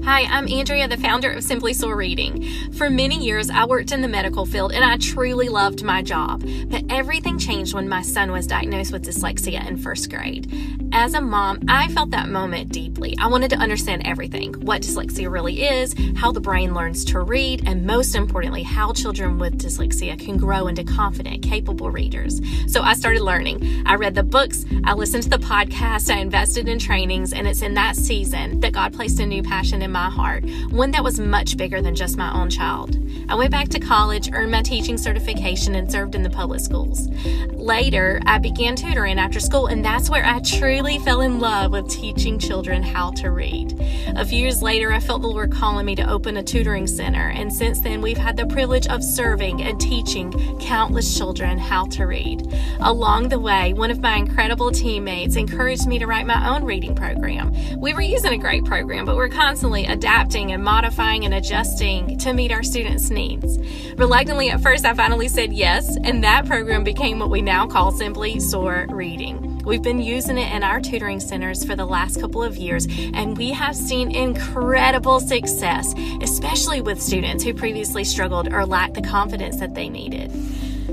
Hi, I'm Andrea, the founder of Simply Soar Reading. For many years, I worked in the medical field and I truly loved my job. But everything changed when my son was diagnosed with dyslexia in first grade. As a mom, I felt that moment deeply. I wanted to understand everything, what dyslexia really is, how the brain learns to read, and most importantly, how children with dyslexia can grow into confident, capable readers. So I started learning. I read the books, I listened to the podcast, I invested in trainings, and it's in that season that God placed a new passion in my heart, one that was much bigger than just my own child. I went back to college, earned my teaching certification, and served in the public schools. Later, I began tutoring after school, and that's where I truly fell in love with teaching children how to read. A few years later, I felt the Lord calling me to open a tutoring center, and since then, we've had the privilege of serving and teaching countless children how to read. Along the way, one of my incredible teammates encouraged me to write my own reading program. We were using a great program, but we're constantly adapting and modifying and adjusting to meet our students' needs. Reluctantly, at first, I finally said yes, and that program became what we now call Simply Soar Reading. We've been using it in our tutoring centers for the last couple of years, and we have seen incredible success, especially with students who previously struggled or lacked the confidence that they needed.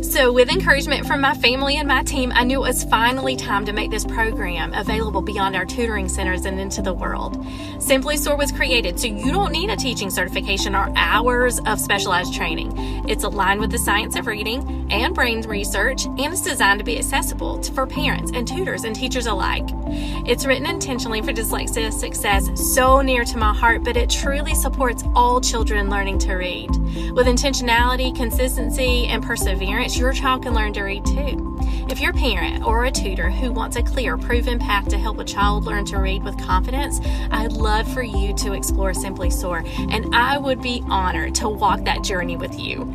So with encouragement from my family and my team, I knew it was finally time to make this program available beyond our tutoring centers and into the world. Simply Soar was created so you don't need a teaching certification or hours of specialized training. It's aligned with the science of reading and brain research, and it's designed to be accessible for parents and tutors and teachers alike. It's written intentionally for dyslexia success, so near to my heart, but it truly supports all children learning to read. With intentionality, consistency, and perseverance, your child can learn to read too. If you're a parent or a tutor who wants a clear, proven path to help a child learn to read with confidence, I'd love for you to explore Simply Soar, and I would be honored to walk that journey with you.